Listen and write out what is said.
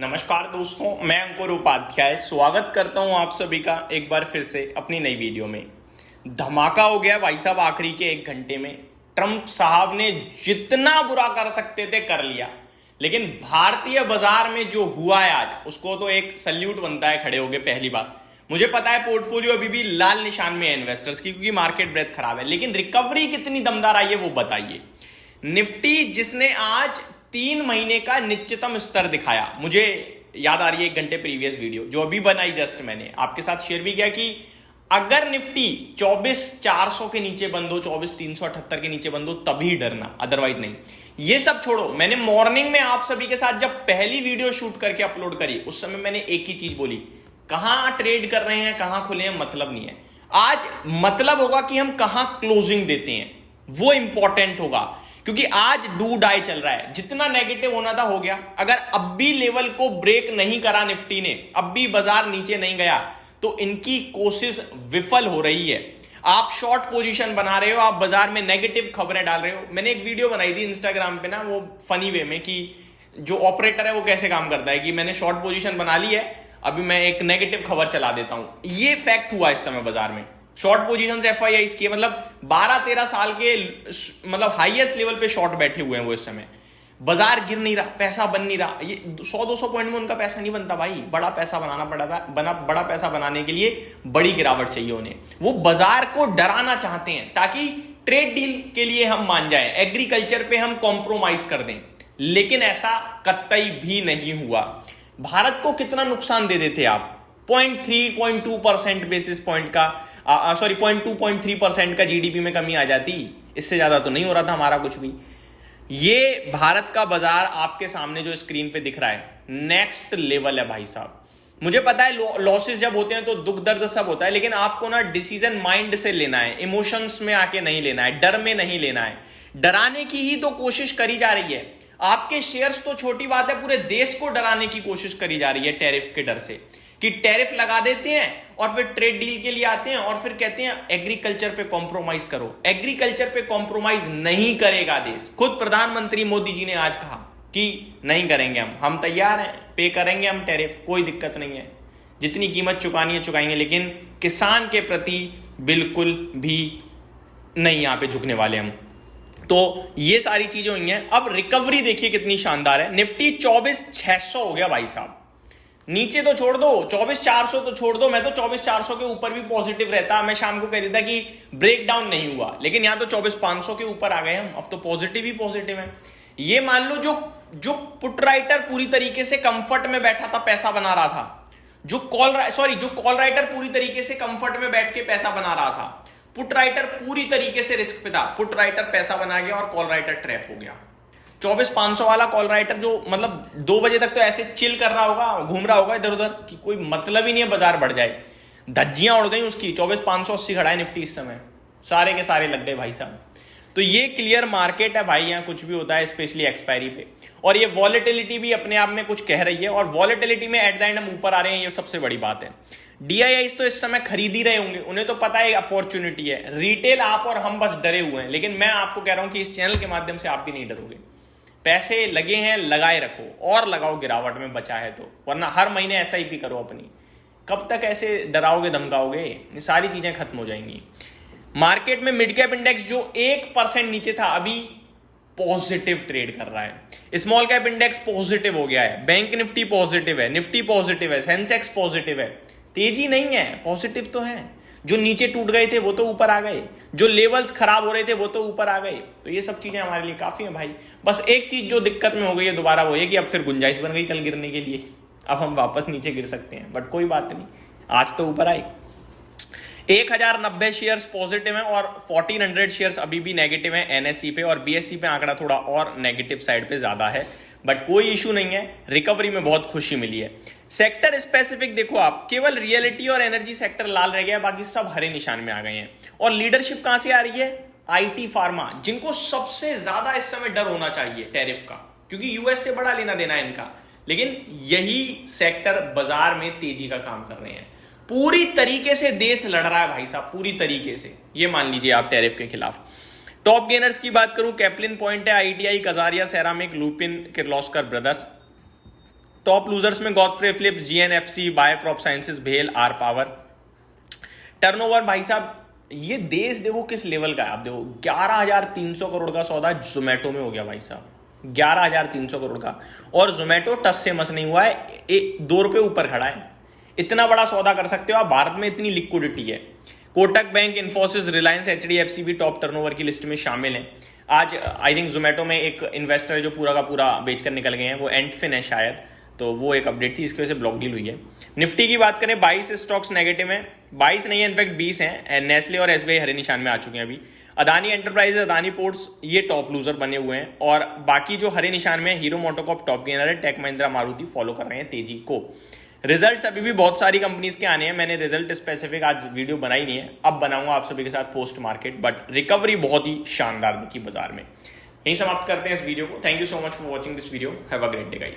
नमस्कार दोस्तों, मैं अंकुर उपाध्याय स्वागत करता हूं आप सभी का एक बार फिर से अपनी नई वीडियो में। धमाका हो गया भाई साहब, आखिरी के 1 घंटे में ट्रंप साहब ने जितना बुरा कर सकते थे कर लिया। लेकिन भारतीय बाजार में जो हुआ है आज, उसको तो एक सल्यूट बनता है खड़े होके। पहली बात, मुझे पता है पोर्टफोलियो अभी भी लाल निशान में है इन्वेस्टर्स की, क्योंकि मार्केट ब्रेथ खराब है, लेकिन रिकवरी कितनी दमदार आई है वो बताइए। निफ्टी जिसने आज 3 महीने का निश्चितम स्तर दिखाया, मुझे याद आ रही है 1 घंटे प्रीवियस वीडियो जो अभी बनाई जस्ट मैंने आपके साथ शेयर भी किया कि अगर निफ्टी 24,400 के नीचे बंद हो, 24,378 के नीचे बंद हो, तभी डरना, अदरवाइज नहीं। ये सब छोड़ो, मैंने मॉर्निंग में आप सभी के साथ जब पहली वीडियो शूट करके अपलोड करी, उस समय मैंने एक ही चीज बोली, कहां ट्रेड कर रहे हैं, कहां खुले हैं, मतलब नहीं है। आज मतलब होगा कि हम कहां क्लोजिंग देते हैं, वो इंपॉर्टेंट होगा, क्योंकि आज डू डाई चल रहा है। जितना नेगेटिव होना था हो गया। अगर अब भी लेवल को ब्रेक नहीं करा निफ्टी ने, अब भी बाजार नीचे नहीं गया, तो इनकी कोशिश विफल हो रही है। आप शॉर्ट पोजीशन बना रहे हो, आप बाजार में नेगेटिव खबरें डाल रहे हो। मैंने एक वीडियो बनाई थी इंस्टाग्राम पे ना, वो फनी वे में, कि जो ऑपरेटर है वो कैसे काम करता है, कि मैंने शॉर्ट पोजीशन बना ली है, अभी मैं एक नेगेटिव खबर चला देता हूं। ये फैक्ट हुआ इस समय बाजार में। शॉर्ट पोजीशन से एफआईआई की, मतलब 12-13 साल के मतलब हाईएस्ट लेवल पे शॉर्ट बैठे हुए हैं वो इस समय। बाजार गिर नहीं रहा, पैसा बन नहीं रहा। ये 100-200 पॉइंट में उनका पैसा नहीं बनता भाई, बड़ा पैसा बनाना पड़ा था। बड़ा पैसा बनाने के लिए बड़ी गिरावट चाहिए उन्हें। वो बाजार को डराना चाहते हैं ताकि ट्रेड डील के लिए हम मान जाएं, एग्रीकल्चर पे हम कॉम्प्रोमाइज कर दें, लेकिन ऐसा कतई भी नहीं हुआ। भारत को कितना नुकसान दे देते आप, 0.3-0.2% बेसिस पॉइंट का, 0.2-0.3% का जीडीपी में कमी आ जाती। इससे ज्यादा तो नहीं हो रहा था हमारा कुछ भी। ये भारत का बाजार आपके सामने जो स्क्रीन पे दिख रहा है, नेक्स्ट लेवल है भाई साहब। मुझे पता है लॉसेस जब होते हैं तो दुख दर्द सब होता है, लेकिन आपको ना डिसीजन माइंड से लेना है, इमोशंस में आके नहीं लेना है, डर में नहीं लेना है। डराने की ही तो कोशिश करी जा रही है। आपके शेयर्स तो छोटी बात है, पूरे देश को डराने की कोशिश करी जा रही है टैरिफ के डर से, कि टैरिफ लगा देते हैं और फिर ट्रेड डील के लिए आते हैं और फिर कहते हैं एग्रीकल्चर पे कॉम्प्रोमाइज करो। एग्रीकल्चर पे कॉम्प्रोमाइज नहीं करेगा देश। खुद प्रधानमंत्री मोदी जी ने आज कहा कि नहीं करेंगे, हम तैयार हैं, पे करेंगे हम टैरिफ, कोई दिक्कत नहीं है, जितनी कीमत चुकानी है चुकाएंगे, लेकिन किसान के प्रति बिल्कुल भी नहीं यहाँ पे झुकने वाले हम। तो ये सारी चीजें हुई हैं। अब रिकवरी देखिए कितनी शानदार है। निफ्टी 24,600 हो गया भाई साहब। नीचे तो छोड़ दो, 24,400 तो छोड़ दो, मैं तो 24,400 के ऊपर भी पॉजिटिव रहता। मैं शाम को कह देता कि ब्रेक डाउन नहीं हुआ, लेकिन यहां तो 24,500 के ऊपर आ गए हम। अब तो पॉजिटिव ही पॉजिटिव है। ये मान लो जो पुट राइटर पूरी तरीके से कंफर्ट में बैठा था, पैसा बना रहा था, जो कॉल राइटर पूरी तरीके से कंफर्ट में बैठ के पैसा बना रहा था, पुट राइटर पूरी तरीके से रिस्क पे था। पुट राइटर पैसा बना गया और कॉल राइटर ट्रैप हो गया। 24,500 वाला कॉल राइटर जो मतलब 2 बजे तक तो ऐसे चिल कर रहा होगा, घूम रहा होगा इधर उधर, कि कोई मतलब ही नहीं है बाजार बढ़ जाए। धज्जियां उड़ गई उसकी। 24,580 खड़ा है निफ्टी इस समय, सारे के सारे लग गए भाई साहब। तो ये क्लियर मार्केट है भाई, यहाँ कुछ भी होता है, स्पेशली एक्सपायरी पे। और ये वॉलेटिलिटी भी अपने आप में कुछ कह रही है, और वॉलेटिलिटी में एट द एंड हम ऊपर आ रहे हैं, ये सबसे बड़ी बात है। डीआईआईस तो इस समय खरीद ही रहे होंगे, उन्हें तो पता है अपॉर्चुनिटी है। रिटेल आप और हम बस डरे हुए हैं, लेकिन मैं आपको कह रहा हूं कि इस चैनल के माध्यम से आप भी नहीं डरोगे। पैसे लगे हैं, लगाए रखो और लगाओ गिरावट में बचा है तो, वरना हर महीने एसआईपी करो अपनी। कब तक ऐसे डराओगे धमकाओगे, ये सारी चीजें खत्म हो जाएंगी। मार्केट में मिड कैप इंडेक्स जो 1% नीचे था, अभी पॉजिटिव ट्रेड कर रहा है। स्मॉल कैप इंडेक्स पॉजिटिव हो गया है, बैंक निफ्टी पॉजिटिव है, निफ्टी पॉजिटिव है, सेंसेक्स पॉजिटिव है। तेजी नहीं है, पॉजिटिव तो है। जो नीचे टूट गए थे वो तो ऊपर आ गए, जो लेवल्स खराब हो रहे थे वो तो ऊपर आ गए। तो ये सब चीजें हमारे लिए काफी है भाई। बस एक चीज जो दिक्कत में हो गई है दोबारा, वो है कि अब फिर गुंजाइश बन गई कल गिरने के लिए। अब हम वापस नीचे गिर सकते हैं, बट कोई बात नहीं, आज तो ऊपर आए। 1090 शेयर्स पॉजिटिव हैं और 1400 शेयर्स अभी भी नेगेटिव हैं एनएसई पे, और बीएसई पे आंकड़ा थोड़ा और नेगेटिव साइड पे ज्यादा है, बट कोई इशू नहीं है। रिकवरी में बहुत खुशी मिली है। सेक्टर स्पेसिफिक देखो आप, केवल रियलिटी और एनर्जी सेक्टर लाल रह गया, बाकी सब हरे निशान में आ गए हैं। और लीडरशिप कहां से आ रही है, आईटी फार्मा, जिनको सबसे ज्यादा इस समय डर होना चाहिए टैरिफ का, क्योंकि यूएस से बड़ा लेना देना है इनका, लेकिन यही सेक्टर बाजार में तेजी का काम कर रहे हैं। पूरी तरीके से देश लड़ रहा है भाई साहब, पूरी तरीके से, ये मान लीजिए आप टैरिफ के खिलाफ। टॉप गेनर्स की बात करूं, कैप्लिन पॉइंट है, ITI, Kajaria, ceramic, Lupin, Kirloskar brothers. Top losers में Godfrey Phillips, GNFC, Bayer crop sciences, भेल, आर पावर। टर्नओवर भाई साहब, ये देश देखो किस लेवल का है। आप देखो 11,300 करोड़ का सौदा जोमेटो में हो गया भाई साहब, 11,300 करोड़ का। और जोमेटो टस से मस नहीं हुआ है, 2 रुपए ऊपर खड़ा है। इतना बड़ा सौदा कर सकते हो आप, भारत में इतनी लिक्विडिटी है। कोटक बैंक, इन्फोसिस, रिलायंस, एचडीएफसी भी टॉप टर्नओवर की लिस्ट में शामिल हैं। आज आई थिंक जोमेटो में एक इन्वेस्टर है जो पूरा का पूरा बेचकर निकल गए हैं, वो एंटफिन है शायद, तो वो एक अपडेट थी, इसकी वजह से ब्लॉक डील हुई है। निफ्टी की बात करें, 22 स्टॉक्स नेगेटिव हैं, 22 नहीं है इनफैक्ट 20 हैं। नेस्ले और एसबीआई हरे निशान में आ चुके हैं अभी। अदानी एंटरप्राइजेस, अदानी पोर्ट्स ये टॉप लूजर बने हुए हैं, और बाकी जो हरे निशान में, हीरो मोटोकॉर्प टॉप गेनर है, टेक महिंद्रा, मारुति फॉलो कर रहे हैं तेजी को। रिजल्ट्स अभी भी बहुत सारी कंपनीज के आने हैं, मैंने रिजल्ट स्पेसिफिक आज वीडियो बनाई नहीं है, अब बनाऊंगा आप सभी के साथ पोस्ट मार्केट, बट रिकवरी बहुत ही शानदार दिखी बाजार में। यही समाप्त करते हैं इस वीडियो को। Thank you so much for watching this video, have a great day guys.